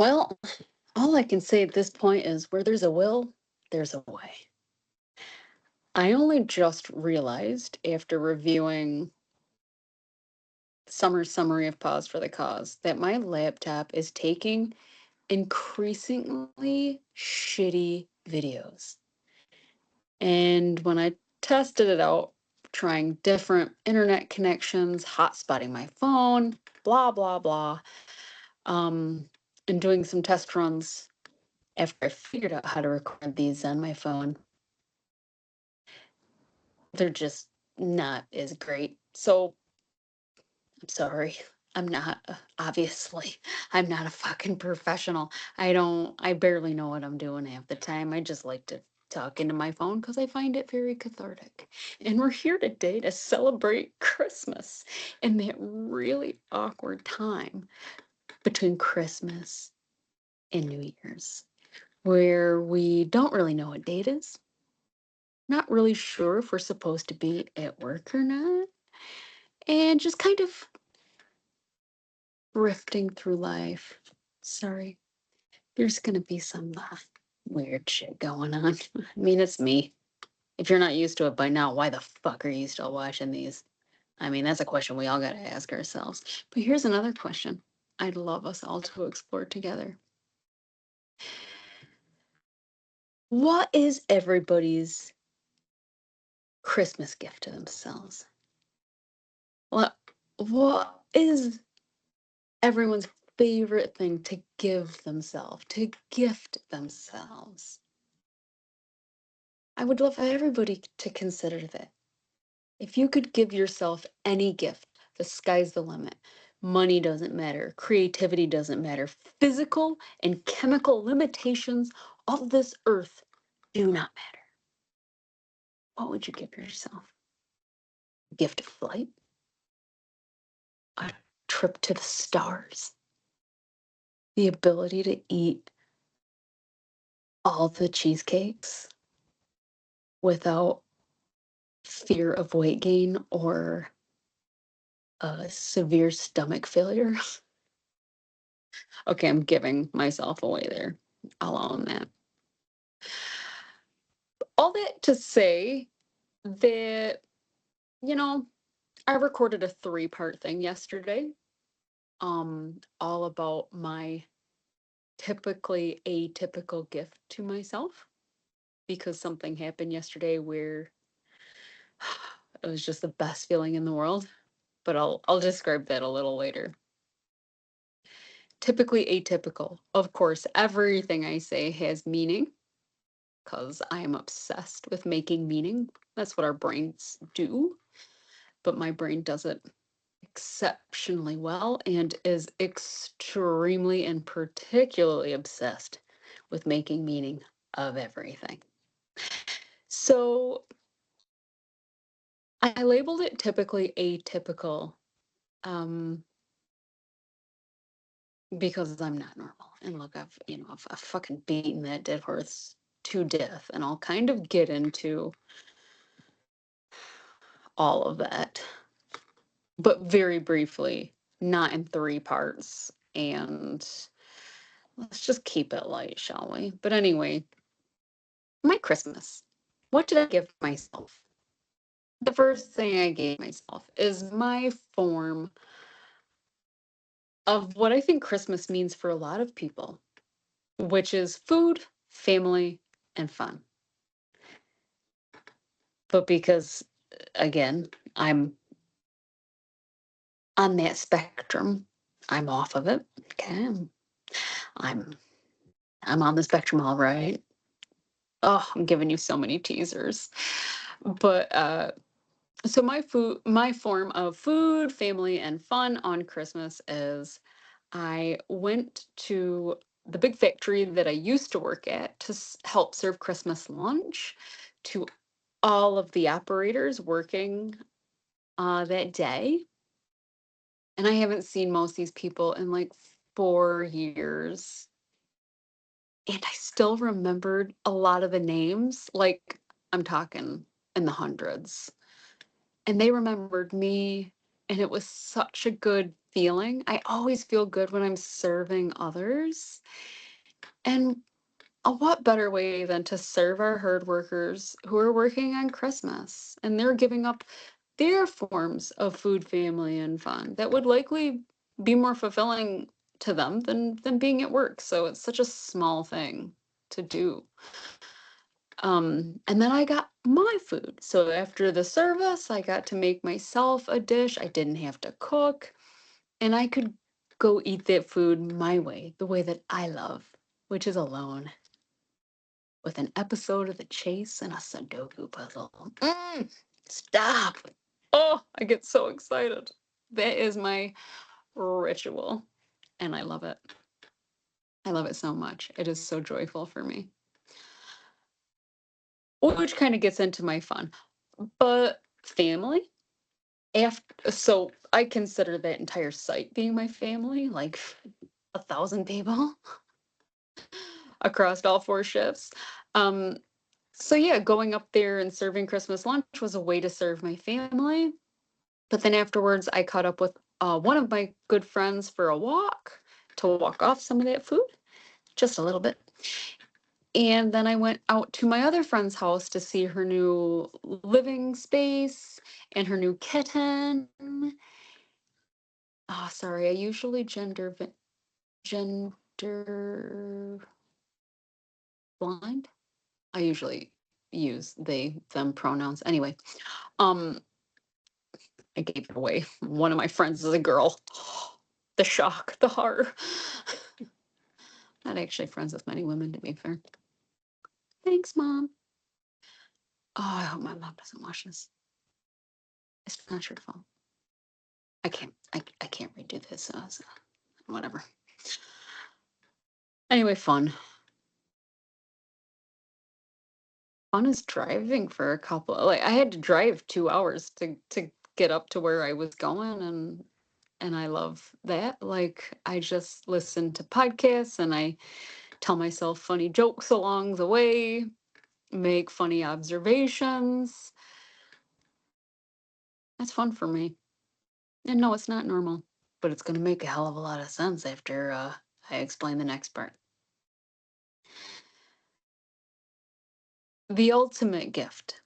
Well, all I can say at this point is where there's a will, there's a way. I only just realized after reviewing Summer Summary of Pause for the Cause that my laptop is taking increasingly shitty videos. And when I tested it out, trying different internet connections, hotspotting my phone, blah, blah, blah, um, and doing some test runs after I figured out how to record these on my phone, they're just not as great. So I'm sorry. I'm not, obviously, I'm not a fucking professional. I barely know what I'm doing half the time. I just like to talk into my phone because I find it very cathartic. And we're here today to celebrate Christmas and that really awkward time between Christmas and New Year's, where we don't really know what date is, not really sure if we're supposed to be at work or not, and just kind of drifting through life. Sorry, there's gonna be some weird shit going on. I mean, it's me. If you're not used to it by now, why the fuck are you still watching these? I mean, that's a question we all gotta ask ourselves. But here's another question I'd love us all to explore together. What is everybody's Christmas gift to themselves? What what is everyone's favorite thing to give themselves, to gift themselves? I would love everybody to consider that. If you could give yourself any gift, the sky's the limit. Money doesn't matter, creativity doesn't matter, physical and chemical limitations of this earth do not matter. What would you give yourself? A gift of flight? A trip to the stars? The ability to eat all the cheesecakes without fear of weight gain or a severe stomach failure? Okay, I'm giving myself away there. I'll own that. All that to say that, you know, I recorded a three-part thing yesterday, all about my typically atypical gift to myself because something happened yesterday where it was just the best feeling in the world, but I'll describe that a little later. Typically atypical. Of course, everything I say has meaning because I am obsessed with making meaning. That's what our brains do, but my brain does it exceptionally well and is extremely and particularly obsessed with making meaning of everything. So I labeled it typically atypical um, because I'm not normal. And look, I've fucking beaten that dead horse to death, and I'll kind of get into all of that, but very briefly, not in three parts. And let's just keep it light, shall we? But anyway, my Christmas. What did I give myself? The first thing I gave myself is my form of what I think Christmas means for a lot of people, which is food, family, and fun. But because, again, I'm on that spectrum, I'm off of it. Okay. I'm I'm on the spectrum all right. Oh, I'm giving you so many teasers. But so my form of food, family, and fun on Christmas is I went to the big factory that I used to work at to help serve Christmas lunch to all of the operators working that day. And I haven't seen most of these people in like 4 years. And I still remembered a lot of the names. Like, I'm talking in the hundreds. And they remembered me. And it was such a good feeling. I always feel good when I'm serving others. And what better way than to serve our herd workers who are working on Christmas and they're giving up their forms of food, family, and fun that would likely be more fulfilling to them than being at work. So it's such a small thing to do. And then I got my food. So after the service, I got to make myself a dish. I didn't have to cook, and I could go eat that food my way, the way that I love, which is alone with an episode of The Chase and a Sudoku puzzle. Stop. Oh, I get so excited. That is my ritual, and I love it. I love it so much. It is so joyful for me. Which kind of gets into my fun. But family, after, so I consider that entire site being my family, like 1,000 people across all 4 shifts. Um, so yeah, going up there and serving Christmas lunch was a way to serve my family. But then afterwards, I caught up with one of my good friends for a walk to walk off some of that food, just a little bit. And then I went out to my other friend's house to see her new living space and her new kitten. Oh, sorry, I usually gender blind. I usually use they, them pronouns. Anyway, um, I gave it away. One of my friends is a girl. The shock, the horror. Not actually friends with many women, to be fair. Thanks, Mom. Oh, I hope my mom doesn't watch this. It's not your fault. I can't redo this. So whatever. Anyway, fun. Fun is driving for a couple. Like I had to drive 2 hours to get up to where I was going, and I love that. Like I just listen to podcasts and I tell myself funny jokes along the way, make funny observations. That's fun for me. And no, it's not normal, but it's going to make a hell of a lot of sense after I explain the next part. The ultimate gift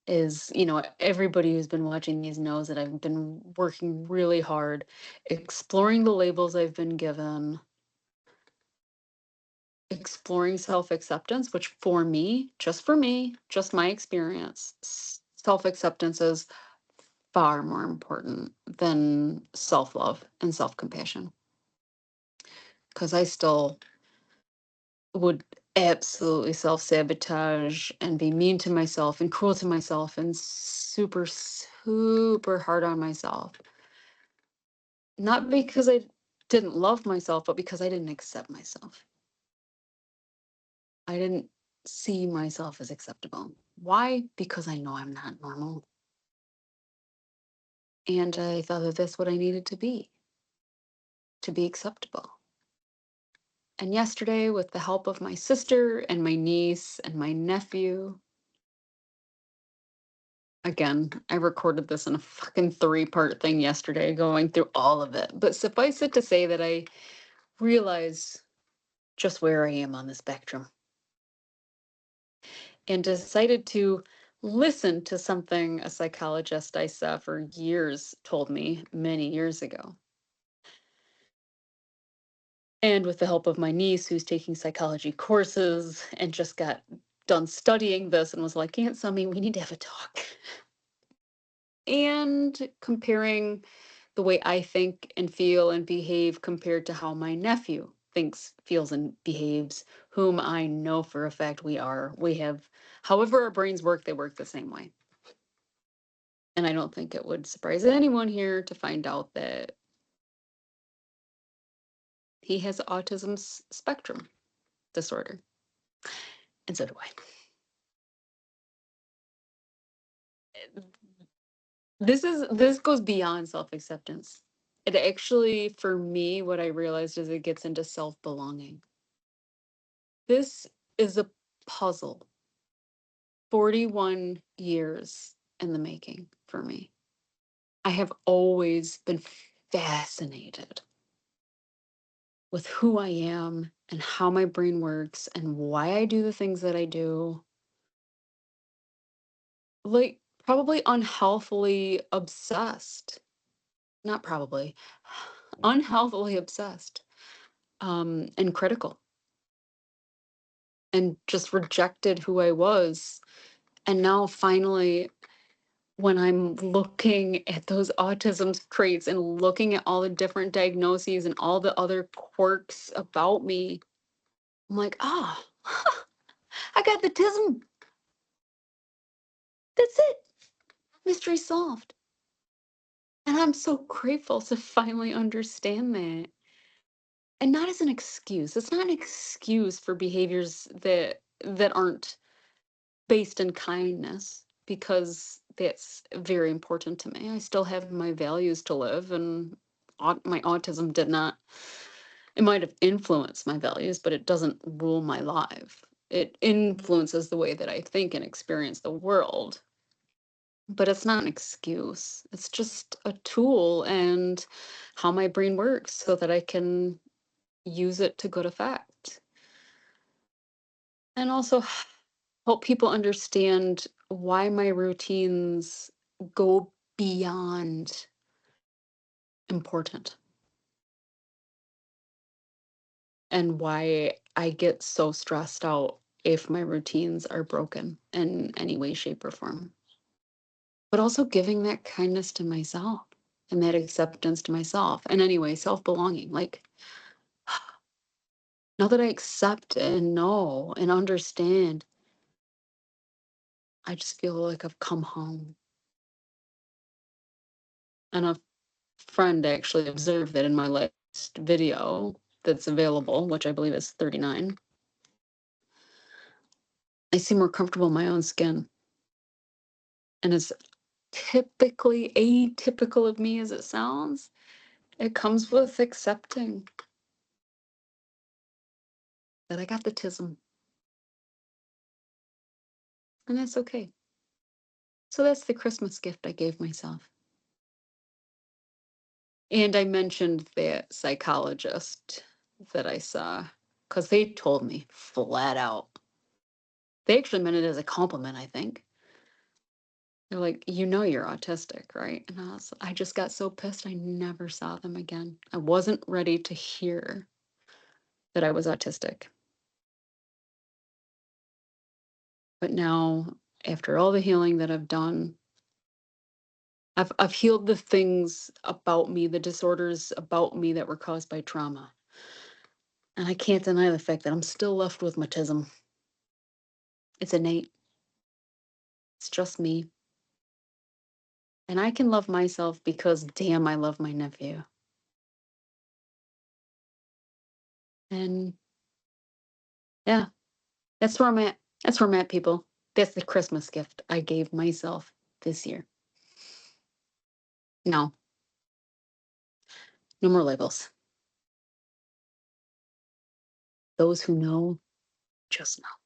is, everybody who's been watching these knows that I've been working really hard, exploring the labels I've been given, exploring self acceptance, which for me, just my experience, self acceptance is far more important than self love and self compassion. Because I still would absolutely self sabotage and be mean to myself and cruel to myself and super, super hard on myself. Not because I didn't love myself, but because I didn't accept myself. I didn't see myself as acceptable. Why? Because I know I'm not normal. And I thought that that's what I needed to be acceptable. And yesterday, with the help of my sister and my niece and my nephew, again, I recorded this in a fucking 3-part thing yesterday, going through all of it. But suffice it to say that I realize just where I am on the spectrum and decided to listen to something a psychologist I saw for years told me many years ago. And with the help of my niece, who's taking psychology courses and just got done studying this and was like, Aunt Summy, we need to have a talk. And comparing the way I think and feel and behave compared to how my nephew thinks, feels, and behaves, whom I know for a fact we have, however our brains work, they work the same way. And I don't think it would surprise anyone here to find out that he has autism spectrum disorder. And so do I. This goes beyond self-acceptance. It actually, for me, what I realized is it gets into self-belonging. This is a puzzle. 41 years in the making for me. I have always been fascinated with who I am and how my brain works and why I do the things that I do. Like, probably unhealthily obsessed. Not probably. Unhealthily obsessed, and critical, and just rejected who I was. And now finally, when I'm looking at those autism traits and looking at all the different diagnoses and all the other quirks about me, I'm like, ah, I got the tism. That's it. Mystery solved. And I'm so grateful to finally understand that. And not as an excuse. It's not an excuse for behaviors that aren't based in kindness, because that's very important to me. I still have my values to live, and my autism did not, it might have influenced my values, but it doesn't rule my life. It influences the way that I think and experience the world, but it's not an excuse. It's just a tool and how my brain works so that I can use it to good effect. And also help people understand why my routines go beyond important, and why I get so stressed out if my routines are broken in any way, shape, or form. But also giving that kindness to myself and that acceptance to myself. And anyway, self belonging. Like, now that I accept and know and understand, I just feel like I've come home. And a friend actually observed that in my latest video that's available, which I believe is 39, I seem more comfortable in my own skin. And as typically atypical of me as it sounds, it comes with accepting that I got the tism, and that's okay. So that's the Christmas gift I gave myself. And I mentioned that psychologist that I saw, because they told me flat out. They actually meant it as a compliment, I think. They're like, "You know you're autistic, right?" And I just got so pissed I never saw them again. I wasn't ready to hear that I was autistic. But now, after all the healing that I've done, I've healed the things about me, the disorders about me that were caused by trauma. And I can't deny the fact that I'm still left with mutism. It's innate. It's just me. And I can love myself because damn, I love my nephew. And yeah, that's where I'm at. That's where I'm at, people. That's the Christmas gift I gave myself this year. No, no more labels. Those who know just know.